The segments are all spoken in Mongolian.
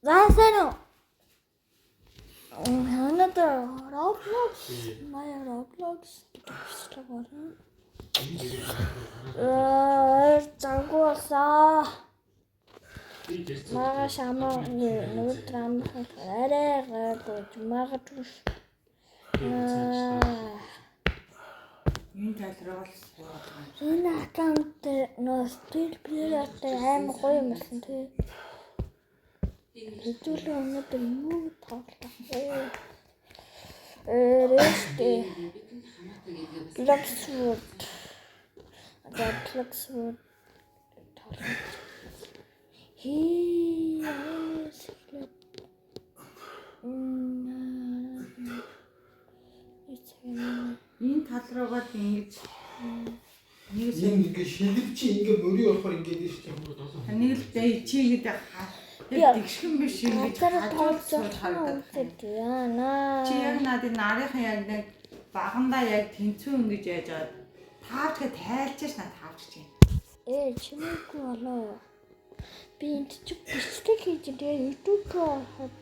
Заасаа Another Roblox. My Roblox. Загуусаа. Мага шамаа нэг драм арай гайгүй магадгүй. Энэ талраа л энэ аккаунт нөө стил плеертэй аим гоё юм байна тий. Хэдүүлээ өнөөдөр юу тоглох вэ? Ресте. Luxwood. Luxwood. Энэ талраагаар ингэж ингэ шилдэг чи ингэ мөрий болохоор ингэ дээ шүү дээ. нэг л дэй чи гэдэг тэгшхэн биш ингэж хажууд харагдав. Чи яг надад нарийнхан яг нэг багандаа яг тэнцүү ингэж яаж байгаа таавчгаа тайлчаач надад таавч чинь. Чимээгүй болоо. Би энд чи бичлэг хийж тэгээ YouTube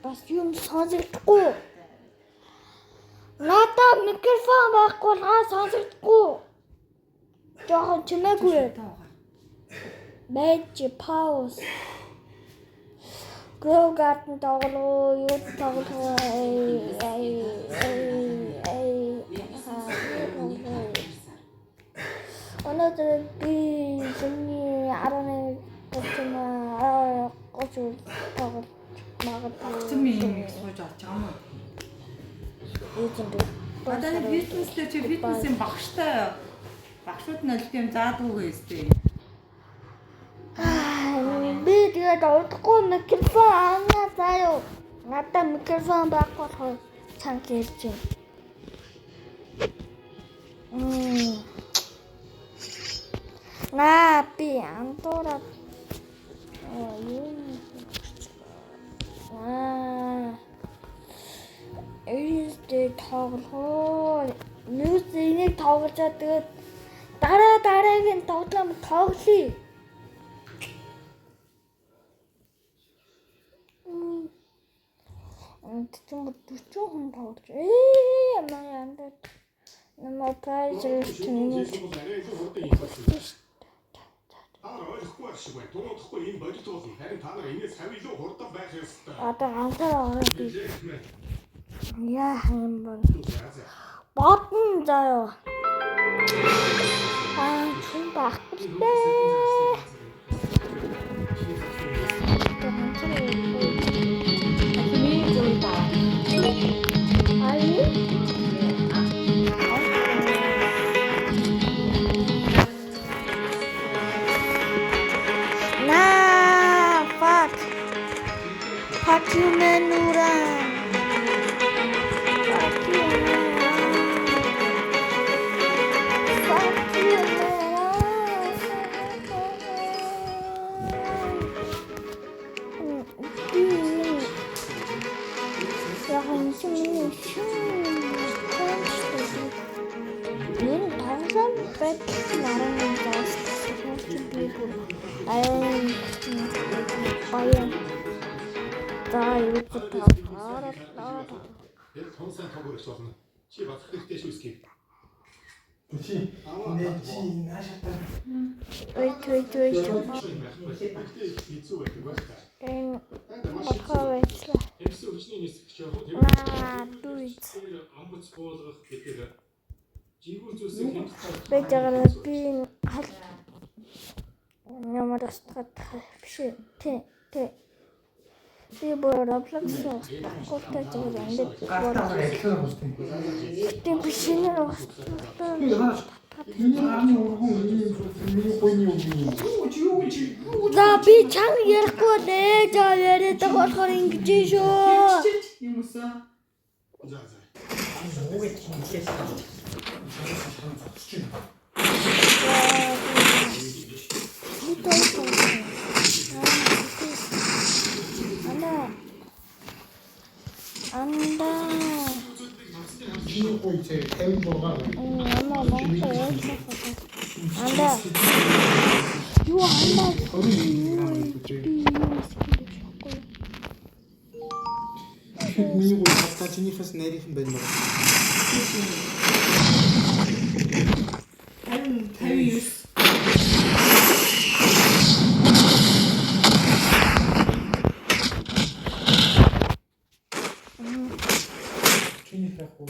бас юм сонсохгүй. Надад микрофон байхгүй болохоор сонсохгүй. Жохон чимээгүй. Байж pause. Grow garden тоглоо, юу тоглоо. Өнөөдөр би зөвний 11 гол тоглож магадгүй. Чи минь сууж очиж байгаа юм уу? Одоо бизнестэй чи бизнесийн багштай багшууд нь олд юм заадгүй гэстэй. Би тэгээд удахгүй микрофон авна заяа. Надад микрофон байхгүй болохоор цанг ярьж байна. Би андуураад Эйстэй тоглоо. Энийг тоглож тэгээд дараагийн тоглоом тоглоё. Тэгвэл 40 хүн тоглож. Яндаа. Намайг прайзерч тийм. Ойлгохгүй шиг байна. Тунуудахгүй энэ бодит болно. Харин та нар энэс хавилуу хурдан байх ёстой. Одоо ганцаараа ороод би. Яа юм бол. Бодно заяа. Хүн багталтай. Fuck you, Menura. Fuck you, Fuck you, Яг тонсан тоглож болно. Чи бат хэрэгтэй шүү скип. Чи наашаа. Ой. Хэцүү байдаг байх та. Хаваачлаа. Эмсүү хүчний нисгч яг тийм. Дүйц. Амбац болгох гэдэг. Жигүүр зүйлсийг хэмжиж Бэжгээр би ямар стат биш тий. Би бүр Roblox гоотой зүйл амьд. Тийм биш нэр уустай. За би чам ярихгүй нэ за яриад болохоор ингэж шүү. Юм уу? За. Ууг хийлээс байна. Анда. Чи гой цай 56. Анда. Юу анда. миний гол хатаа чинийхээс нарийнхан байна уу? 59. Чинийхээ хуу.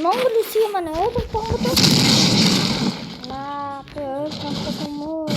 Монгол үсгийн манай ойлгох бонгод. Наа ойлгох юм уу?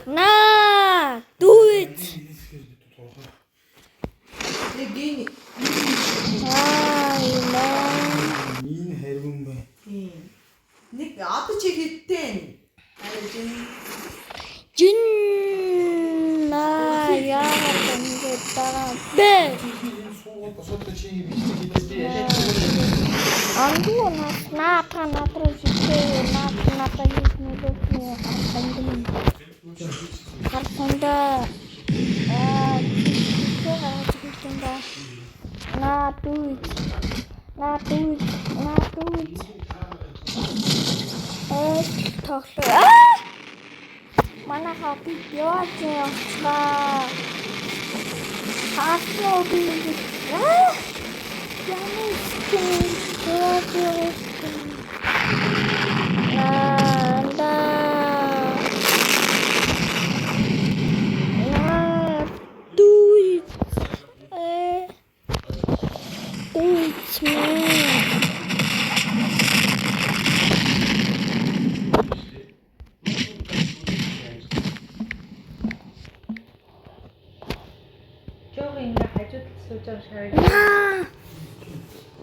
На, do it. Энэ хэрвэн бэ. Нэг одоо чи хитэн. Жин на яа ингэж дараа бэ. Суугаад босоод чи бичдэг. Ангуу на натруу шигтэй натаа хийснүүдээ харсанда на дуй тоглоо манай хапи яваач яа хаасноо би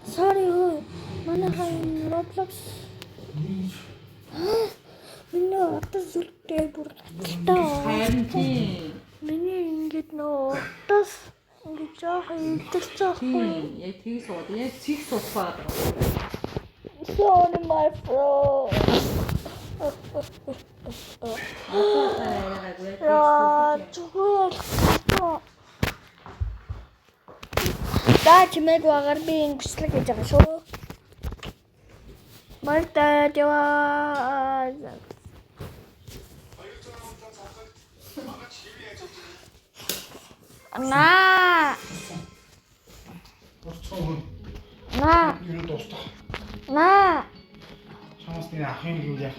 Sorry, mana kain Roblox. Minna atas zulтэй бүр гацтай. Харин тийм. Миний ингэж нөө тас ингэж жоох идэх жоохгүй. Яг тгий сууд. Яг цэг суухаа. Sorry my bro. Даач мэг багаар би ингэслэг гэж байгаа шүү. Марта яа. На. Юу дуустах. На. Чамаас би ахын юу яг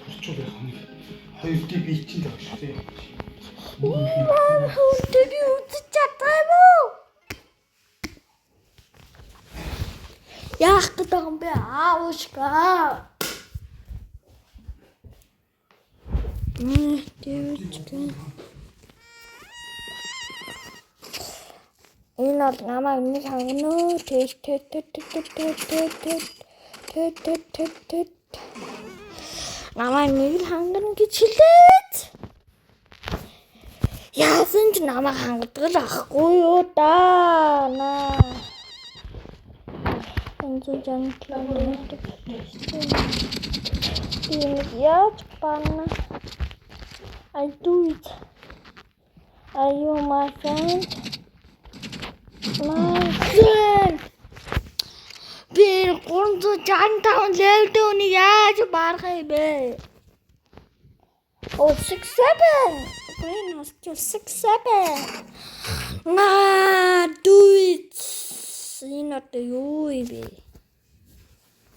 турчул байх нэг хоёр ди би чинь тавьчих тийм. Хөөдөг үтч чадсан уу? Яах гэдэг юм бэ? Аавшгаа. Дэвчгэн. Энэ бол намайг нэг хангано. Намайг нэг л хангана гэж хэлээд. Яасан ч намайг хангадаг л ахгүй юу да. Наа. Энзүү жантлаа. Яаж панна? I do it. Are you my friend? My friend. Би 365 level үнийг яаж барах юм бэ? Oh 67. Green was just 67. Do it. Энэ одоо юу юм бэ?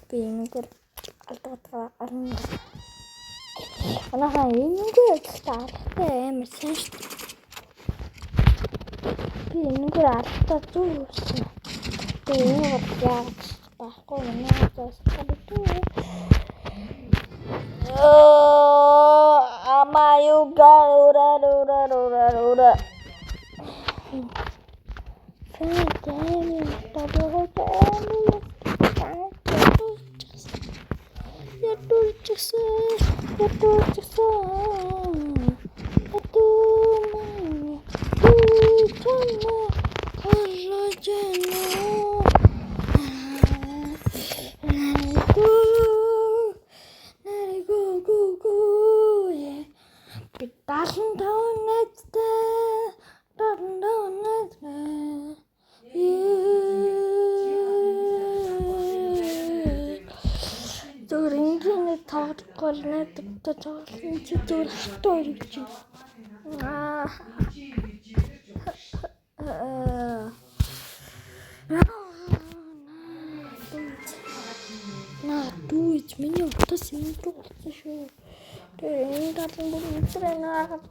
Би ингээд алдагтаа арна. Анаа энэгээр таалтай амар сайн шүү. Би энэгээр алдаа зүгсэн. Би энэгээр яаж байхгүй наа застаа. Амаюга ура. Фэнтэмто. Зүгээр ингийн тоглохгүй найдагтай тоглосон чи зүгээр хатуу ирж байна. Дүүж миний утас юм болсон шүү. Тэгээ энэ талын бүр үтрээ наагаад.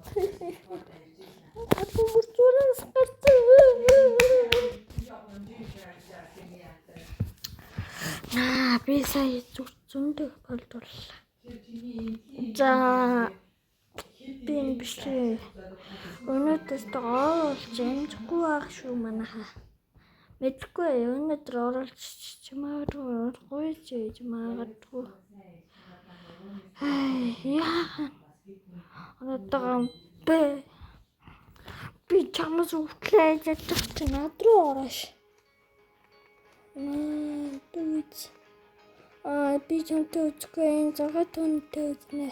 Атуу бүр зүрээс гарсан. Би сая зөндөө болдууллаа. За би энэ биш. Өнөөдөр оруулж амжихгүй байх шүү манайхаа. Мэдгүй өнөөдөр оруулж чимээгүй ч магадгүй. Яа. Өнөөдөр би чамаас өвтлээ ядчих чинь над руу ороош. Дүүж. Би чамтай үзгүй энэ цагаат хүнтэй үзнэ.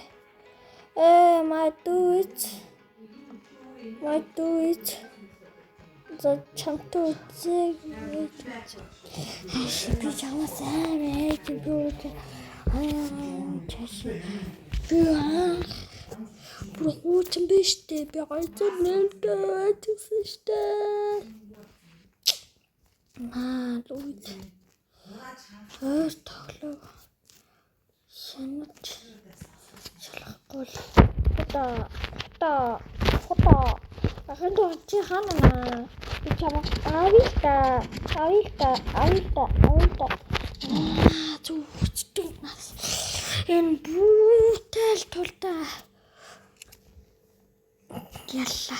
My dude. За чамтай үзээ. Би чамаас ээж бүгд чаш. Прохуучм биштэй би гайцаа нэлээд гэсэн штэ. Дүүж. Тоглоо. Санаж. Шалахгүй. Фото. Ахын чи ханаа. Би чамаа авилта. Зүгтэн нас. Энэ бүтэл тултаа. Ялла.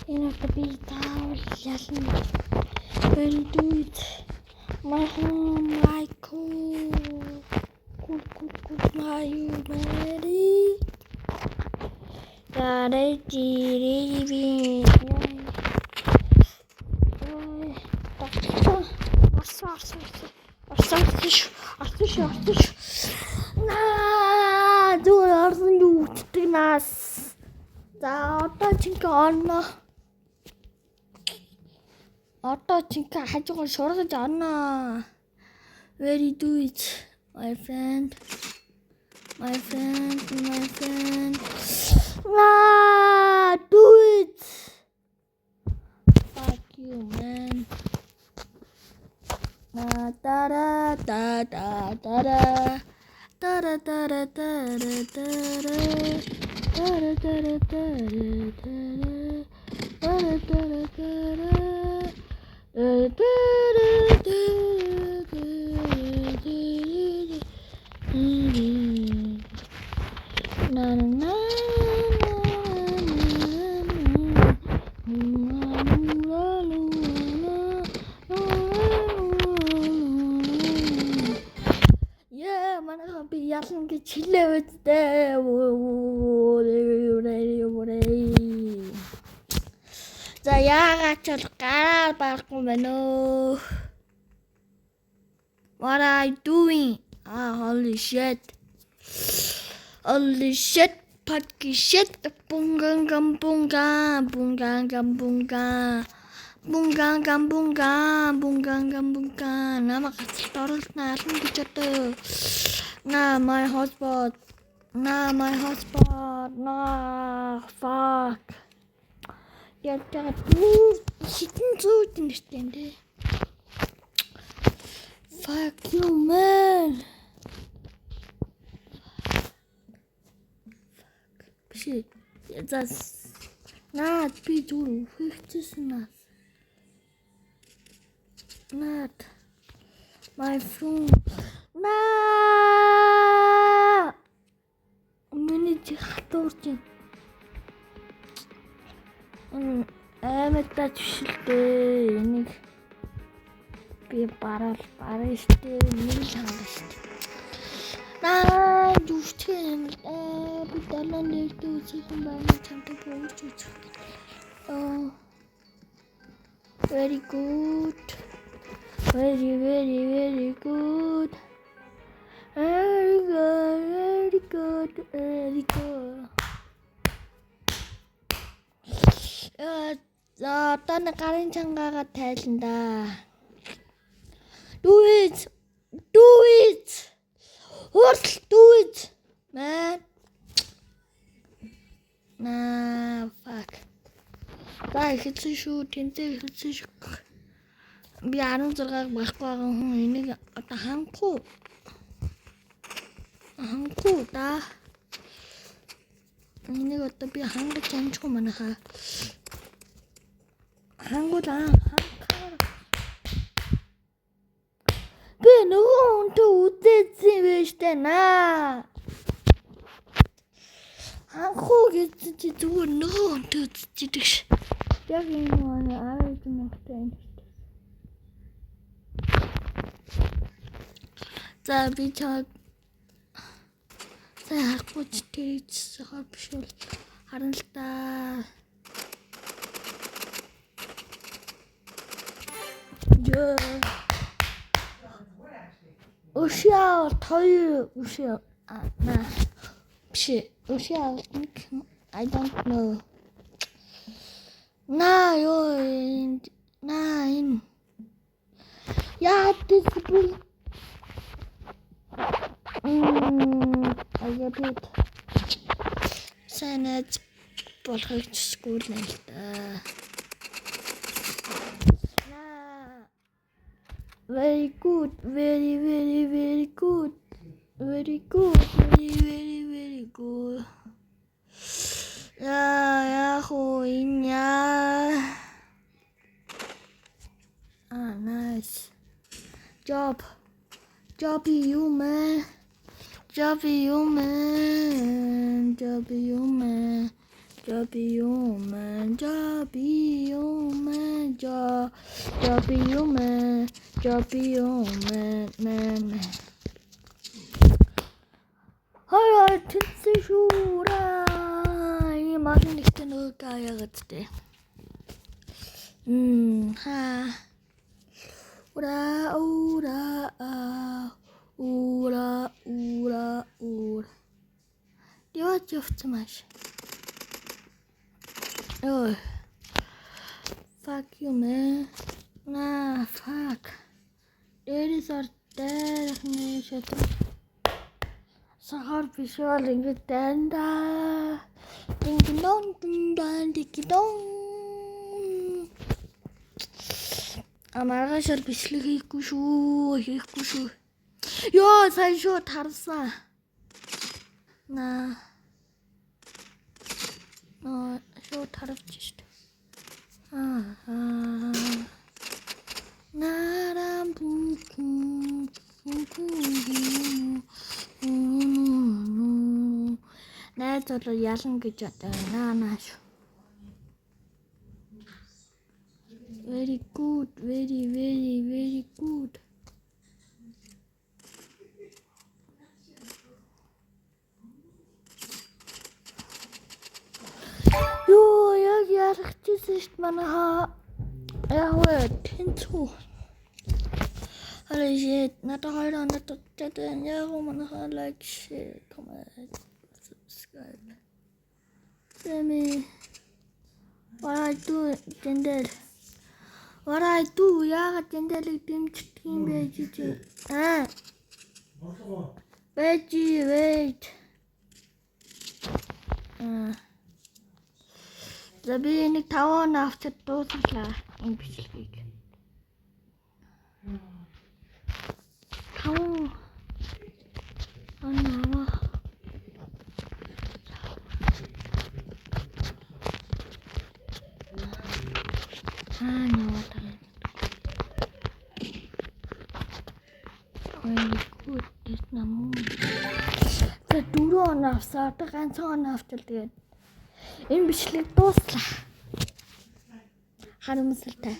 Энэ би таавал ялна. And do it. My home, my cool. My humanity. That I did it. Артиш. Дүүр орсон үтдэг нас. За одоо чинка хажуугаар шургаж орно. Very do it, my friend. Do it. Fuck you, man. Ялан гэж хэлээ үстэй. За яагаад ч бол гараар барахгүй байна өө. What are you doing? Holy shit. Fucking shit. Bunga. Намайг гацалт оруулснаа ална гэж одоо. My hotspot. Fuck. Ятаа хитэн зүйд нэртэй нэ. Fuck you, man. Shit. That's not be too fixed. Not my phone. Миний хатуурч. Амтаа чишэлтэй энийг Би бараа штэ нэг л хангах штэ. Юуштэй юм би далайн дээр дүүцэх юм байна чамтай болж үзэх. Very good. Very good. Very good. За одоо нэг гарын чангаага тайланда. Do it. Hurl do it. Man. Fuck. За ихсэн шүү, тэнцээ ихсэн шүү. Би 16-аг байхгүй байгаа хүн энийг одоо хангахгүй да. Энийг одоо би хангаж амжихгүй манайхаа. Хангуулаа. Би нөгөө үнтэй үдээсэн байж тана. Хангуу гэж чи зүгээр нөгөө үнтэй үдчихдэг ш. Яг энэ арай юмтай юм. За би чад харахгүй ч тэрийчсэн хаа биш бол харна л та. Ушаа той ушаа биш ушаа I don't know. Nine. Yeah, this is I get it. Санаж болохыг чсгүүл нэ л та. Very good. Very good. Яхоиня. Nice. Job you man. Alright, tensei shura. I machen nicht genug Geiertste. Ura. Делать автомаш. Oh. Fuck you, man. Fuck. Дээрээс ордоор нэг шатар. Сахар бишэл ингэ данда. Дингдон. Амаргаш бичлэг хийхгүй шүү. Ёо, сайн шүү тарсан. Шүү таравч штэ. Нарам букум. Найзууд ялан гэж одоо нааш. Very good. Ёо, яг ярахчихсан шүү дээ манайхаа. Яаваа тэнцүү. Holy shit, надад 2 хоног тутаад байна. Яг манайхаа like, share, comment, subscribe. Сэмэ. What I do, яагаад тэндэрлэг дэмждэг юм бэ чи? Wait. За би нэг 5 авчид дуусглаа энэ бичлэгийг. 5 анаа. За 4 авсаа одоо ганцхан авчил тэгээд энэ бичлэг дууслаа. Харамсалтай.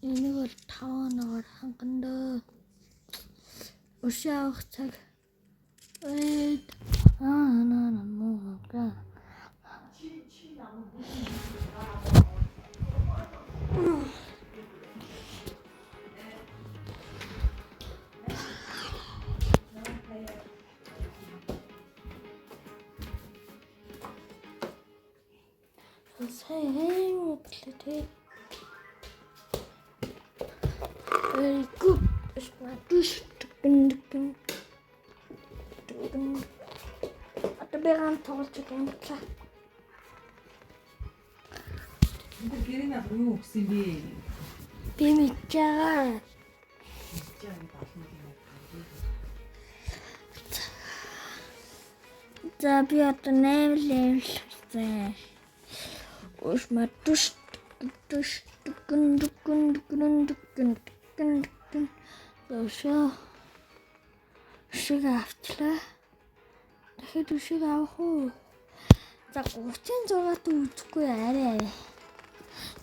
Энийг бол 5 оноор хангана. Өшөө авах цаг. Wait. Very good. Одоо би ганц тоглож байгаа. 근데 걔네가 뭐 혹시 Би мэдж байгаа. За би одоо 8 level хийсэн. Ушма туш. Өшөө. Өшөө авчлаа. Дахиад өшөө авах уу? За 36-т үзэхгүй арай.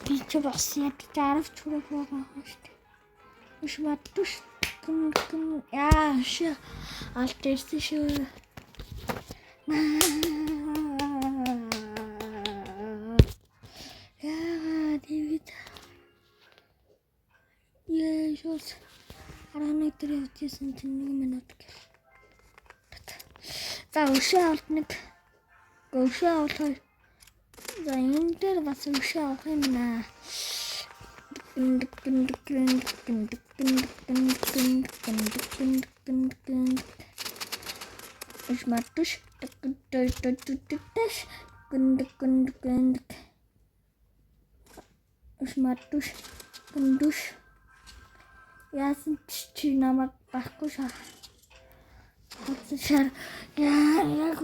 Би ч бас яг 10 чураг байгаа шүү дээ. Ушма туш. Яа, өшөө. Алт ирсэн шүү. Дэвид. Яшос. Араны дээр явчихсан чинь 1 минут гэх. За өшөө авалт нэг. Өшөө авах. За энэ дээр бас өшөө авах юм наа. Ушматуш. Ушматуш. Гүндүш. Яасан чи намайг байхгүй шаа. Хацшаар яг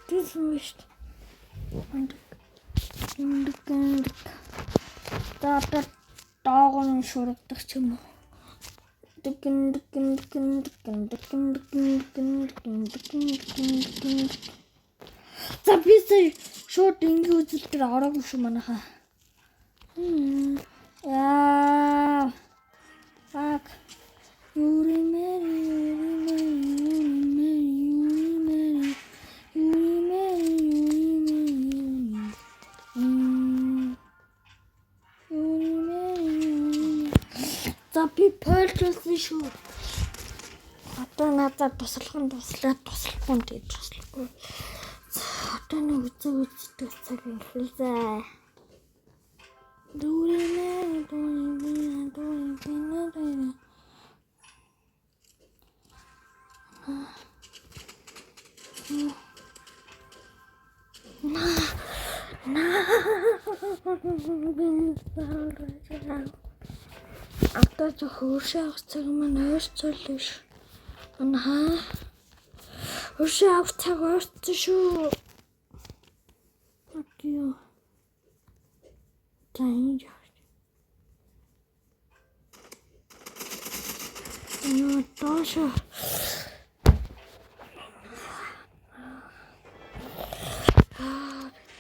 тийм биш. Тата таагон шургах ч юм уу. За би шууд ингээ үзэлтээр ороогүй шүү манайхаа. Яа. Fuck. You remember. За би польжсэн шүү. Одоо надад туслахын туслаад туслахгүй гэж туслахгүй. За одоо нэг үзэг цаг эхэллээ. Одоо ч хөршөө авах цаг маань ойрцоолно ш. Анаа. Хөршөө авах цаг ойрцсон шүү. Окей. Тань яах. Ну тоже.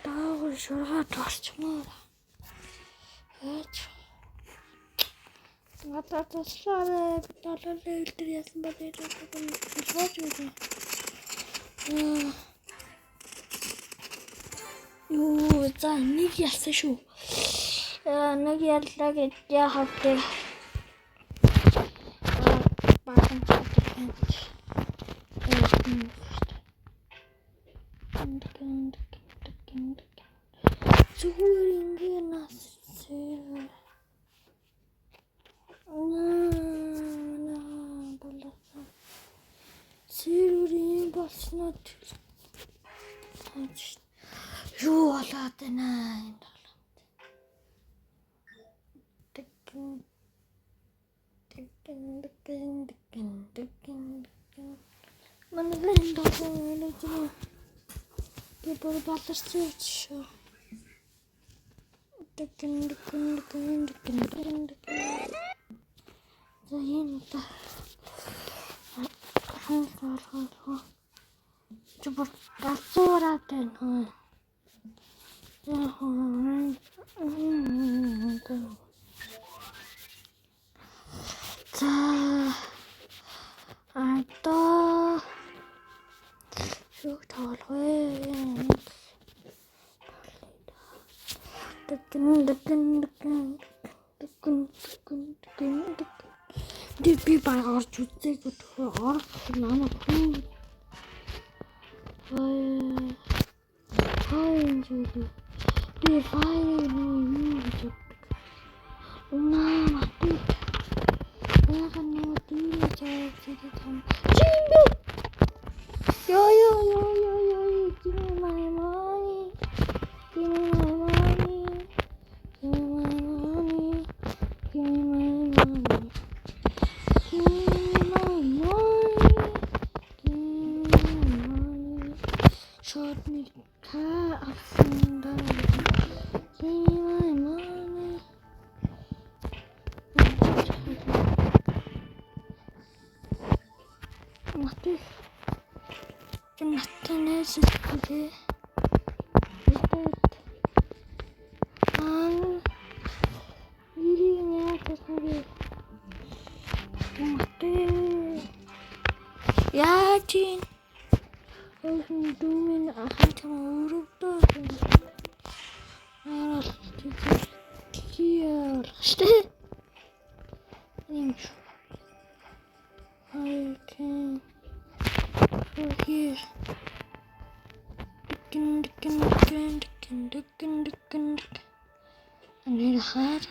Таа шургаад орчмоо. Эч. Надад тасраа доллар дээр ясан ба дээр шууд үү. Юу за нэг ялсан шүү. Нэг яллаа гэж яахав те. Бахан чатанд. Зүгээр ингэ насээ. Сэрүүрийн болсноо. Юу болоод байна энэ долоо. Манайд доо би бүр баларсан шүү. За энэ та хаа чубар гацуураад байна. За ато юу тоолгүй. Би байгаарч үзээг орох намайг хүн Файнжүү. Би файн юу гэж мати. Яг нэг дийж том. Чимби. Yo. Give me my money. Give me my money. Give me my money. Give me my money. Give me my money. Give me my money. Short me car up and down. Give me my money. Mati. Natane sikde. Яачин өөсөн дүүмийн ахын чам өрөвдөө арал тийял штэ нэмш I can for here and хаад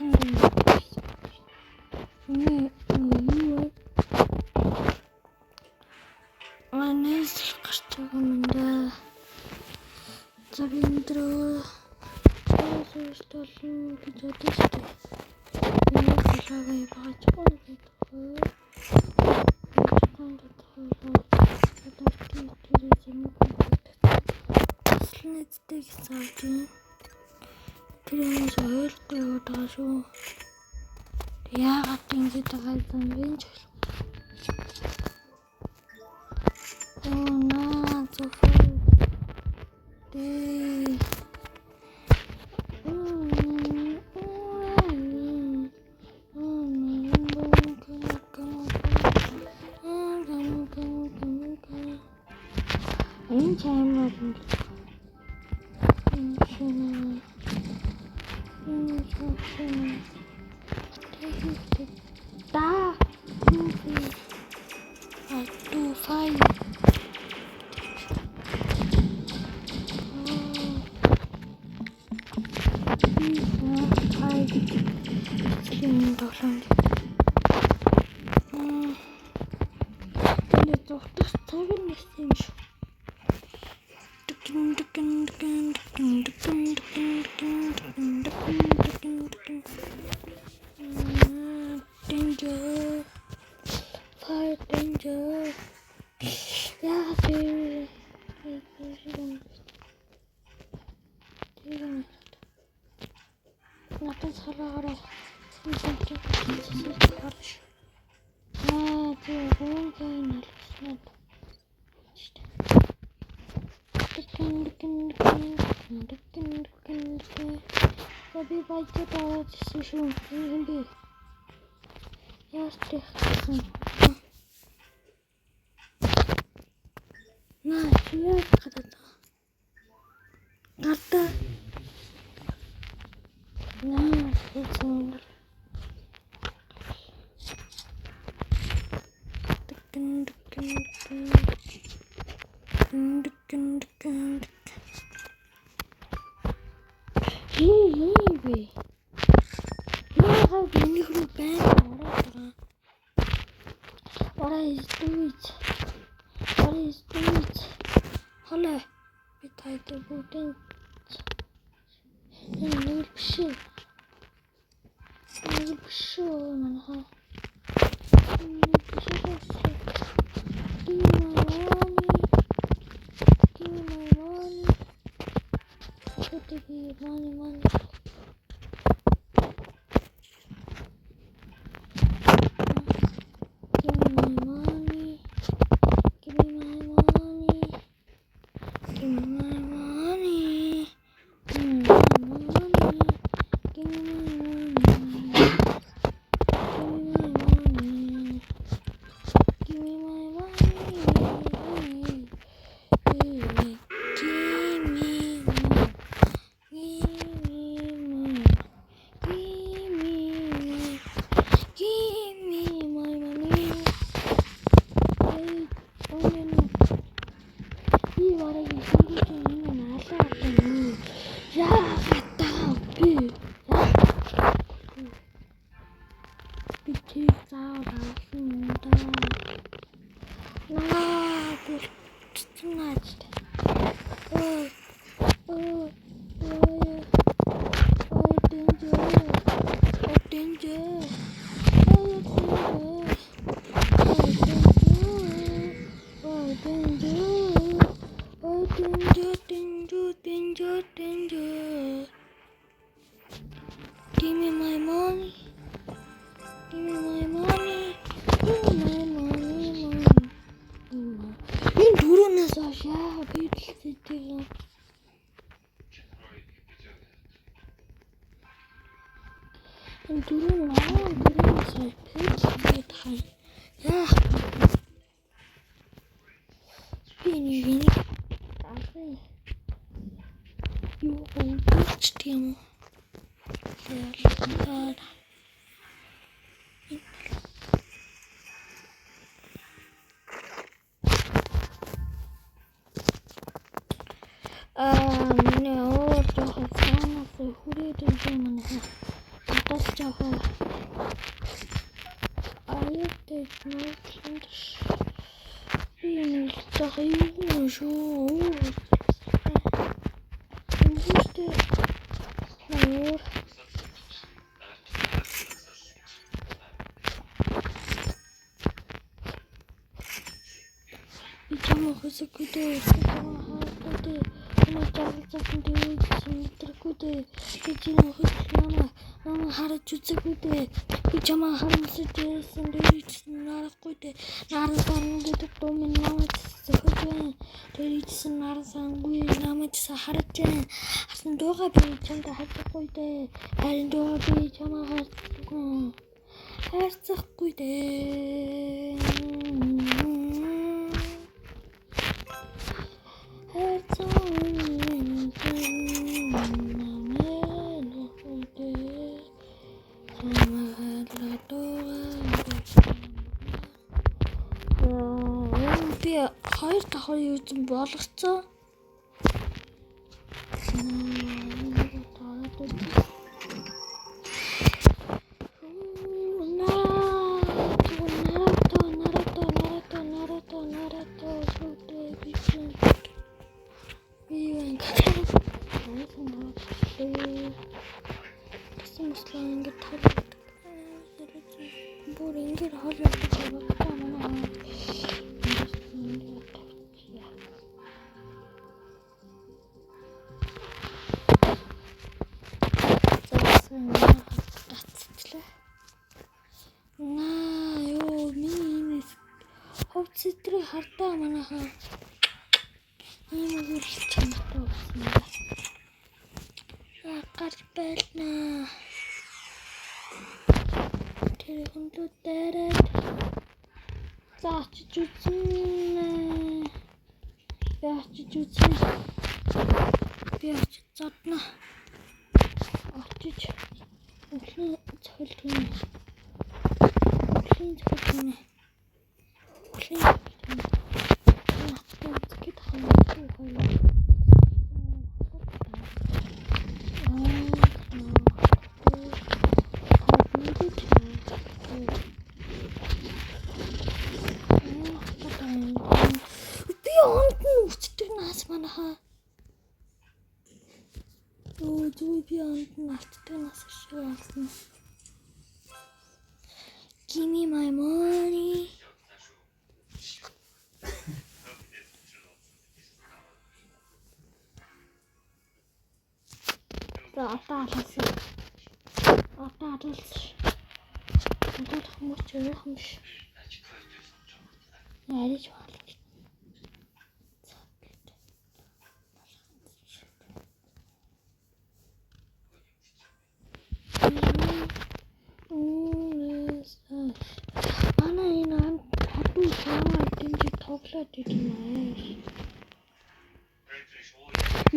Манайс гарч юм да. Завиндроо. Состолн гэж бодсон. Энэ хэлээгээ бааж байгаа. Слэдтэй гэж тэрээс ойлтой удаа шүү. Яагаад ингэж байгаа юм бэ? Oh no, so full. Danger. Yeah, dude. Nothing's hard. Tabii belki daha düşüşüm. Bir. Yaşlı kızım. Ne yapıyor kadar? Karta. Ne yapıyorsun? Hey. What is it? Hala bir tane buradan ne bir şey olmalı ha. Give me money. Give me my money. Give me my money. 이 말하기 신고증은 알아봤더니 야 갔다 빛이 싸워봤습니다. 나도 짜증나지. Give me my money. Give me my money. Give me my money. Энэ дөрөвнөөс хойш яа би хэлсэн. Энэ дөрөвнөөс хойш пэйжлээд хай. Яа. Би нэг асуу. Юу гэж тийм үү? Миний өөр жоохон санаас хүрээд юм байна. Атас жоохон аюутай нүртэнд би нэг жоохон юм шүү. Инжүртэй өөр би чамаа хөсөкөдөө хаадаг. Намайг харж үзээгүй дээ. Би чамаа харамсаж байсан дээрсэн нарахгүй дээ. Нарсан гэдэг том намайг зөвхөн байна. Дээрсэн нарсангүй намайг харж байна. Харсан дуугаа би чамд харахгүй дээ. Харин дуугаа би чамаа харахгүй дээ. Би хоёр давхар юусан болгоцсон. Ховцэтрийг хардаа манайхаа ийм үйл чанартай болсон юм. Гарч байлна. Тэр хүнлүүд дээрээ заачиж үзэн. Яачиж үзэн. Би очиж задна. Очиж өглөө цохилтгоо. Give me my money. Ana тоглоод идэмээр.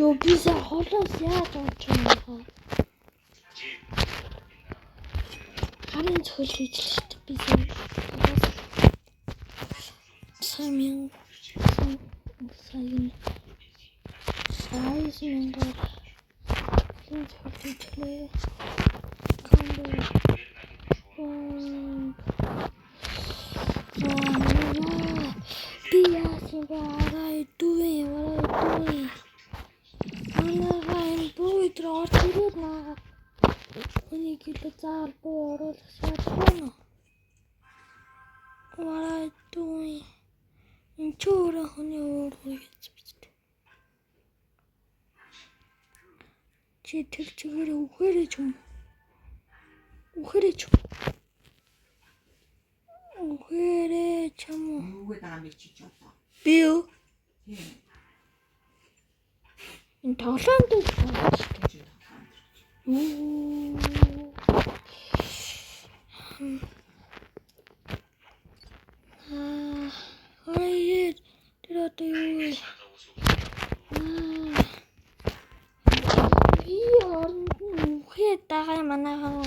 Юу бисаа холоос яаж очоо. Харин цохол хийж л шүү дээ бисаа. Сайн айсмэндэр хин цохол хийлээ. What are you doing? Анаагийн бууд орж ирээд наа. Үнийг л заал буу оруулах шаардлагагүй. What are you doing? Инчүүрэ хүний өөрөө хийчихвэ. Чи тэр чигээр үхэрэж юм. Үхэрэж юм. Юу гэдэг юм чи ч одоо. Би юу? Энэ тоглоомд л Ой, тэр одоо юу вэ? Би үхээд байгаа манайхаа.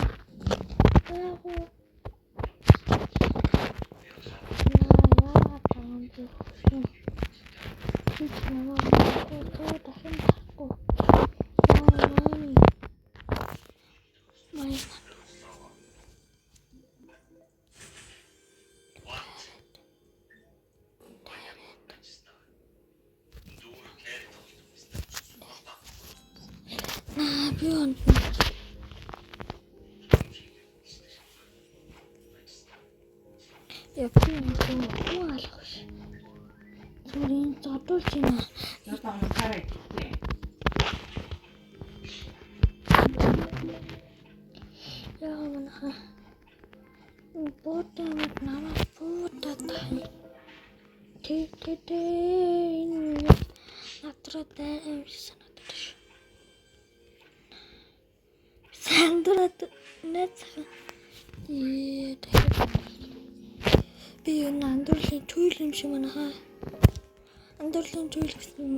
Андурлын зүйл гэсэн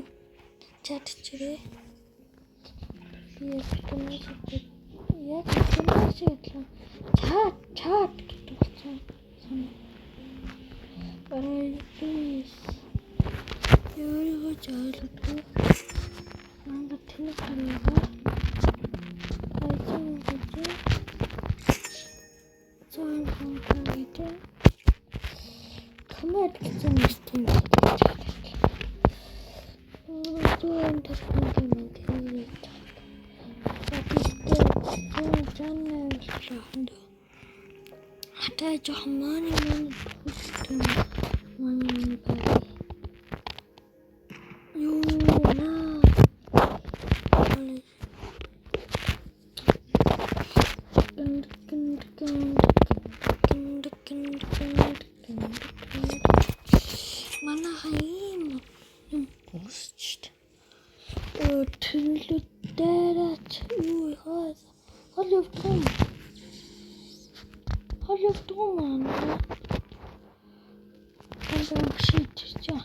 чат чирээ. Яг чат гэдэг чинь. Барайс. Яагаад жаалдаг? Манда тэнэг хараа. Айсан гэж. Цаан хонхоо. Камер гэсэн мэт юм. Tuan terpandang nanti. Tapi itu jangan bercanda. Ada zaman yang pusing, mana balik. Yuna. Mana hain? Post. Tüllütterat. Håll upp dem. Adam shit ya.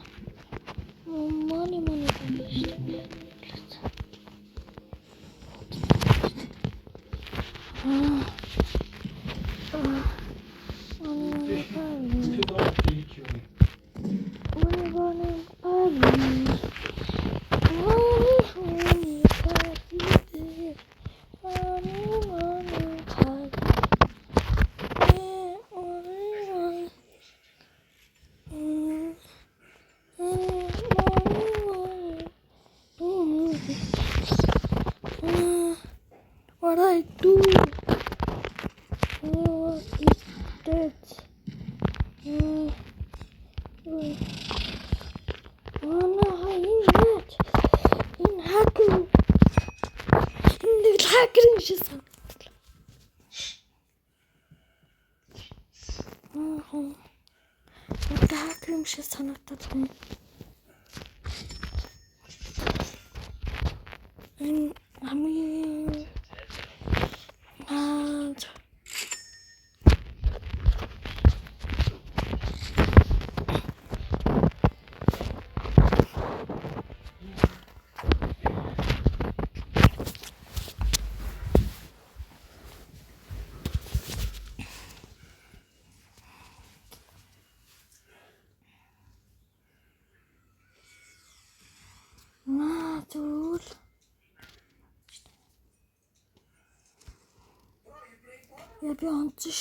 Money işte. What I do? What is that? Ще санагдаад байна. Энэ хамгийн Би онцсон ш.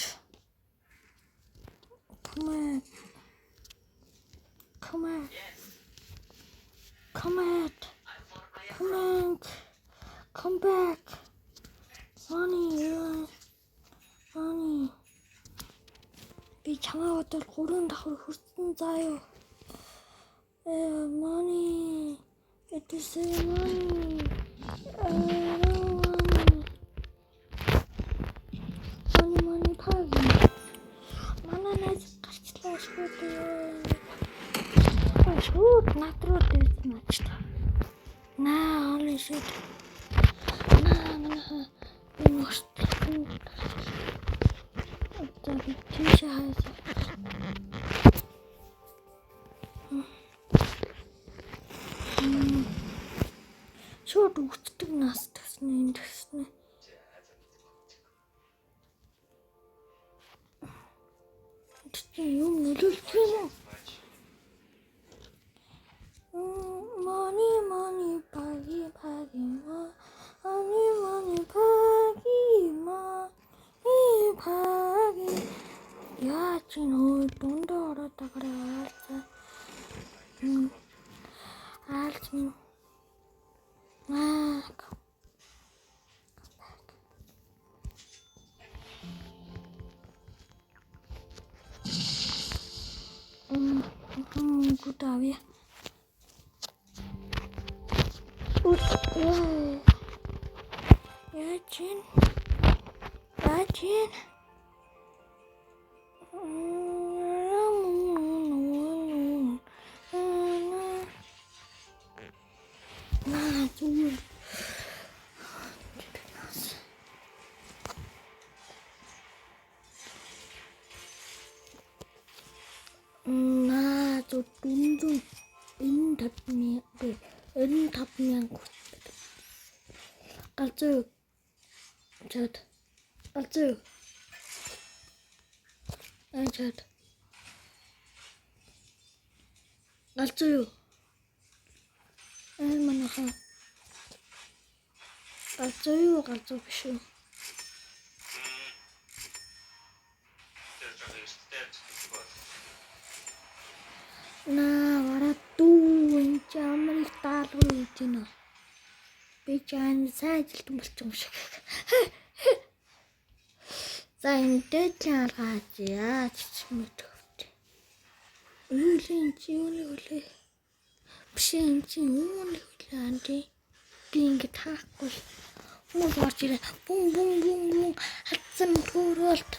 Come back. Money. Би чамаа бодвол 3 давхар хүрсэн заа юу. Money. It is money. Money паги. Манай найз гарчлаа шүү дээ. Шууд натруу дэвс мачта. Holy shit. Би мөртлөө. 어차피 티셔츠. Шууд үтдэг нас төснө. Юм нөлөөлчих юм уу? Money, паги. Money, паги. Яа чи нөө дунд ороод тагараа. Алт минь. Good idea. Yachin. Dundun энэ тавны галзуу чад галзуу манаха галзуу биш үү варатуу чамрыг таалгүй үтинэ. Би чан сайжилт болчихсон шиг. За энэ чаалгаач яа чичмэтгэвч. Үлийн чи үлээ. Биш энэ чи үлээ анди. Би ингэ таахгүй. Хүмүүс орж ирээ. Бум хатсан төрөлт.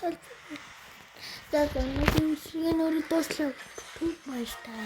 За нэг юм шиг нөр дуслаа. Түг мааштай.